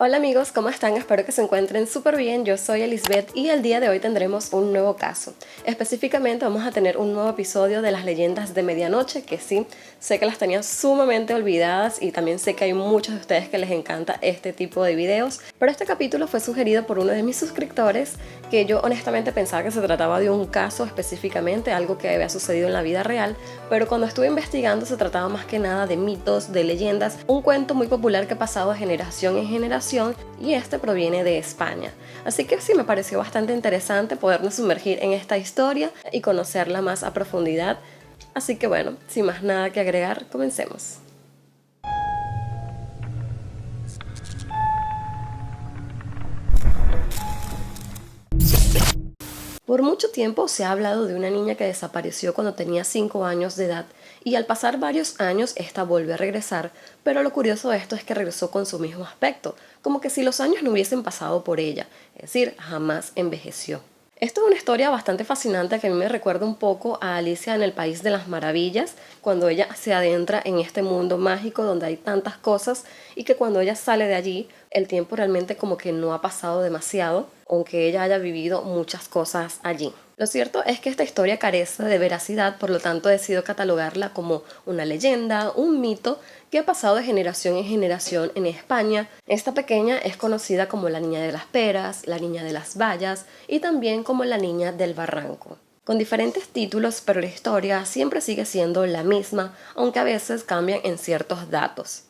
Hola amigos, ¿cómo están? Espero que se encuentren súper bien. Yo soy Elizabeth y el día de hoy tendremos un nuevo caso. Específicamente vamos a tener un nuevo episodio de las leyendas de medianoche, que sí, sé que las tenía sumamente olvidadas y también sé que hay muchos de ustedes que les encanta este tipo de videos. Pero este capítulo fue sugerido por uno de mis suscriptores, que yo honestamente pensaba que se trataba de un caso específicamente, algo que había sucedido en la vida real, pero cuando estuve investigando se trataba más que nada de mitos, de leyendas, un cuento muy popular que ha pasado de generación en generación y este proviene de España. Así que sí me pareció bastante interesante podernos sumergir en esta historia y conocerla más a profundidad. Así que bueno, sin más nada que agregar, comencemos. Por mucho tiempo se ha hablado de una niña que desapareció cuando tenía 5 años de edad y al pasar varios años esta volvió a regresar, pero lo curioso de esto es que regresó con su mismo aspecto, como que si los años no hubiesen pasado por ella, es decir, jamás envejeció. Esto es una historia bastante fascinante que a mí me recuerda un poco a Alicia en el País de las Maravillas, cuando ella se adentra en este mundo mágico donde hay tantas cosas y que cuando ella sale de allí, el tiempo realmente como que no ha pasado demasiado, aunque ella haya vivido muchas cosas allí. Lo cierto es que esta historia carece de veracidad, por lo tanto decido catalogarla como una leyenda, un mito que ha pasado de generación en generación en España. Esta pequeña es conocida como la niña de las peras, la niña de las bayas y también como la niña del barranco. Con diferentes títulos, pero la historia siempre sigue siendo la misma, aunque a veces cambian en ciertos datos.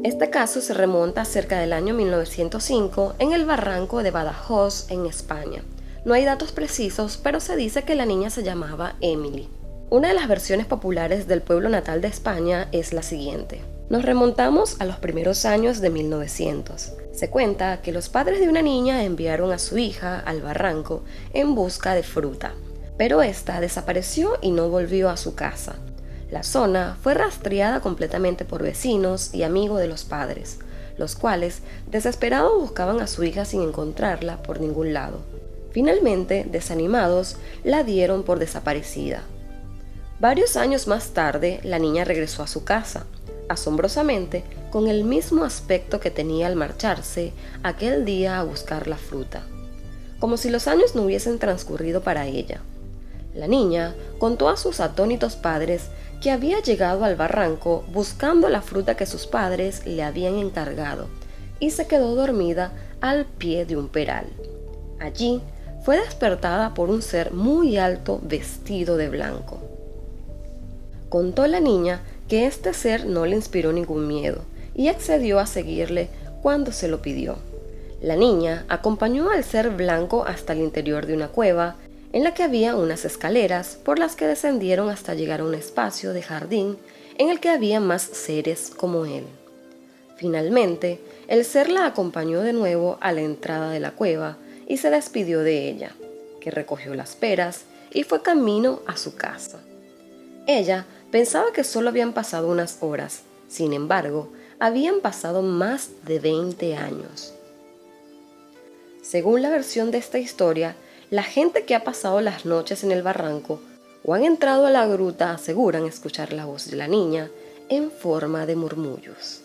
Este caso se remonta cerca del año 1905 en el barranco de Badajoz, en España. No hay datos precisos, pero se dice que la niña se llamaba Emily. Una de las versiones populares del pueblo natal de España es la siguiente. Nos remontamos a los primeros años de 1900. Se cuenta que los padres de una niña enviaron a su hija al barranco en busca de fruta, pero esta desapareció y no volvió a su casa. La zona fue rastreada completamente por vecinos y amigos de los padres, los cuales, desesperados, buscaban a su hija sin encontrarla por ningún lado. Finalmente, desanimados, la dieron por desaparecida. Varios años más tarde, la niña regresó a su casa, asombrosamente, con el mismo aspecto que tenía al marcharse aquel día a buscar la fruta, como si los años no hubiesen transcurrido para ella. La niña contó a sus atónitos padres que había llegado al barranco buscando la fruta que sus padres le habían encargado y se quedó dormida al pie de un peral. Allí fue despertada por un ser muy alto vestido de blanco. Contó la niña que este ser no le inspiró ningún miedo y accedió a seguirle cuando se lo pidió. La niña acompañó al ser blanco hasta el interior de una cueva en la que había unas escaleras por las que descendieron hasta llegar a un espacio de jardín en el que había más seres como él. Finalmente, el ser la acompañó de nuevo a la entrada de la cueva y se despidió de ella, que recogió las peras y fue camino a su casa. Ella pensaba que solo habían pasado unas horas, sin embargo, habían pasado más de 20 años. Según la versión de esta historia, la gente que ha pasado las noches en el barranco o han entrado a la gruta aseguran escuchar la voz de la niña en forma de murmullos.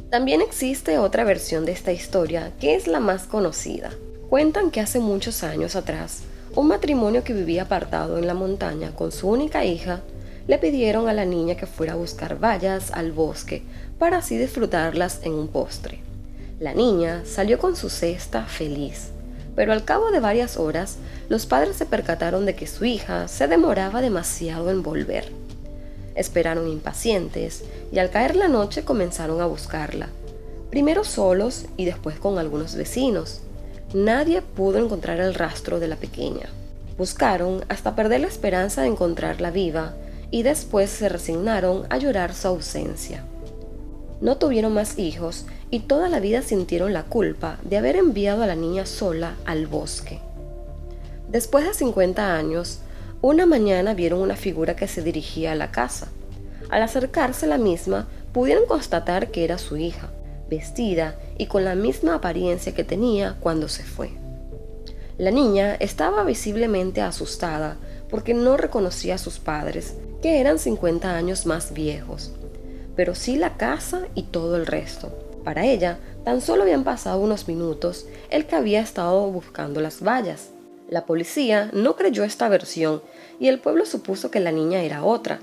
También existe otra versión de esta historia que es la más conocida. Cuentan que hace muchos años atrás, un matrimonio que vivía apartado en la montaña con su única hija, le pidieron a la niña que fuera a buscar bayas al bosque para así disfrutarlas en un postre. La niña salió con su cesta feliz, pero al cabo de varias horas, los padres se percataron de que su hija se demoraba demasiado en volver. Esperaron impacientes y al caer la noche comenzaron a buscarla, primero solos y después con algunos vecinos. Nadie pudo encontrar el rastro de la pequeña. Buscaron hasta perder la esperanza de encontrarla viva y después se resignaron a llorar su ausencia. No tuvieron más hijos y toda la vida sintieron la culpa de haber enviado a la niña sola al bosque. Después de 50 años, una mañana vieron una figura que se dirigía a la casa. Al acercarse a la misma, pudieron constatar que era su hija, vestida y con la misma apariencia que tenía cuando se fue. La niña estaba visiblemente asustada porque no reconocía a sus padres, que eran 50 años más viejos, pero sí la casa y todo el resto. Para ella, tan solo habían pasado unos minutos el que había estado buscando las vallas. La policía no creyó esta versión y el pueblo supuso que la niña era otra,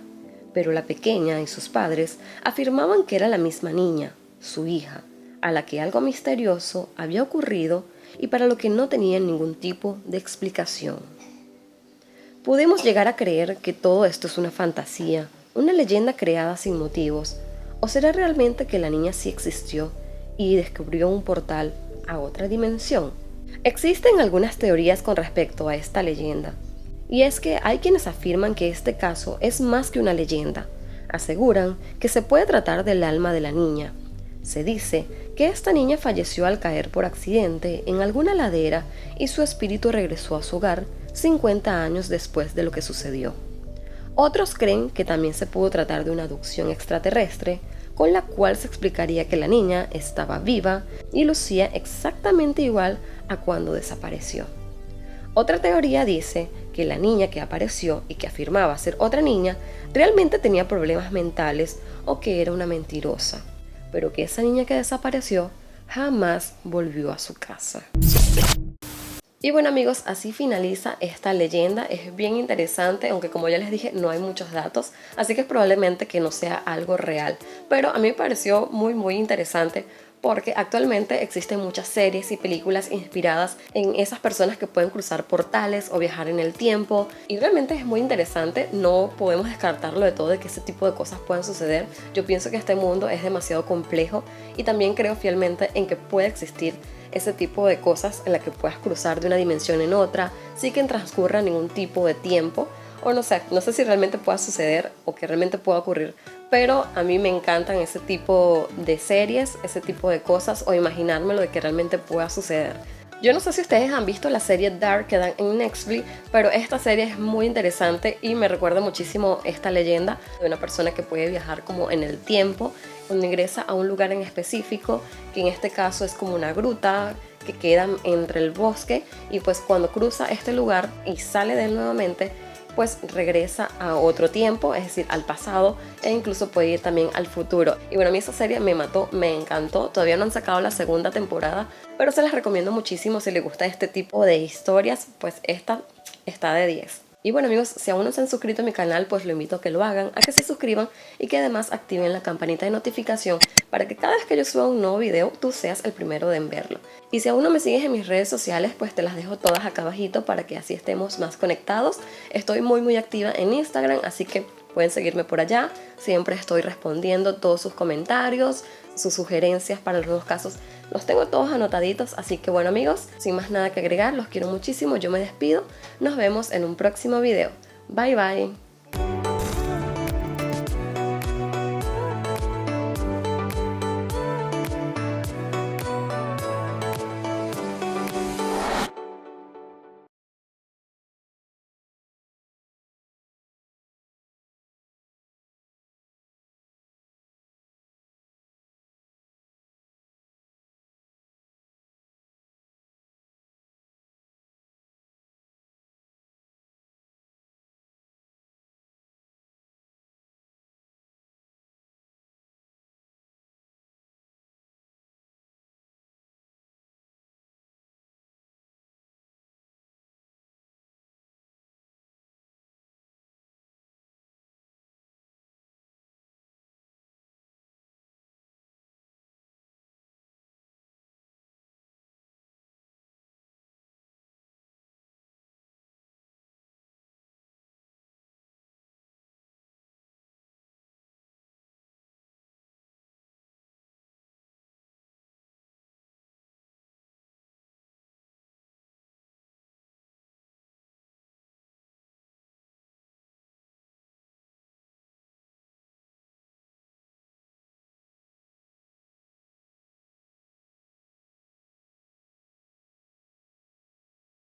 pero la pequeña y sus padres afirmaban que era la misma niña, su hija, a la que algo misterioso había ocurrido y para lo que no tenían ningún tipo de explicación. Podemos llegar a creer que todo esto es una fantasía, una leyenda creada sin motivos, ¿o será realmente que la niña sí existió y descubrió un portal a otra dimensión? Existen algunas teorías con respecto a esta leyenda, y es que hay quienes afirman que este caso es más que una leyenda. Aseguran que se puede tratar del alma de la niña. Se dice que esta niña falleció al caer por accidente en alguna ladera y su espíritu regresó a su hogar 50 años después de lo que sucedió. Otros creen que también se pudo tratar de una abducción extraterrestre, con la cual se explicaría que la niña estaba viva y lucía exactamente igual a cuando desapareció. Otra teoría dice que la niña que apareció y que afirmaba ser otra niña realmente tenía problemas mentales o que era una mentirosa, pero que esa niña que desapareció jamás volvió a su casa. Y bueno amigos, así finaliza esta leyenda. Es bien interesante, aunque como ya les dije no hay muchos datos, así que es probablemente que no sea algo real, pero a mí me pareció muy interesante porque actualmente existen muchas series y películas inspiradas en esas personas que pueden cruzar portales o viajar en el tiempo, y realmente es muy interesante. No podemos descartarlo de todo de que ese tipo de cosas puedan suceder. Yo pienso que este mundo es demasiado complejo y también creo fielmente en que puede existir ese tipo de cosas en la que puedas cruzar de una dimensión en otra sin que transcurra ningún tipo de tiempo, o no sé si realmente pueda suceder o que realmente pueda ocurrir, pero a mí me encantan ese tipo de series, ese tipo de cosas, o imaginármelo de que realmente pueda suceder. Yo no sé si ustedes han visto la serie Dark que dan en Netflix, pero esta serie es muy interesante y me recuerda muchísimo esta leyenda de una persona que puede viajar como en el tiempo, cuando ingresa a un lugar en específico, que en este caso es como una gruta que queda entre el bosque, y pues cuando cruza este lugar y sale de él nuevamente, pues regresa a otro tiempo, es decir, al pasado, e incluso puede ir también al futuro. Y bueno, a mí esa serie me mató, me encantó. Todavía no han sacado la segunda temporada, pero se las recomiendo muchísimo. Si les gusta este tipo de historias, pues esta está de 10. Y bueno amigos, si aún no se han suscrito a mi canal, pues lo invito a que lo hagan, a que se suscriban y que además activen la campanita de notificación para que cada vez que yo suba un nuevo video, tú seas el primero en verlo. Y si aún no me sigues en mis redes sociales, pues te las dejo todas acá abajito para que así estemos más conectados. Estoy muy activa en Instagram, así que pueden seguirme por allá. Siempre estoy respondiendo todos sus comentarios, sus sugerencias para los nuevos casos. Los tengo todos anotaditos, así que bueno amigos, sin más nada que agregar, los quiero muchísimo, yo me despido. Nos vemos en un próximo video. Bye bye.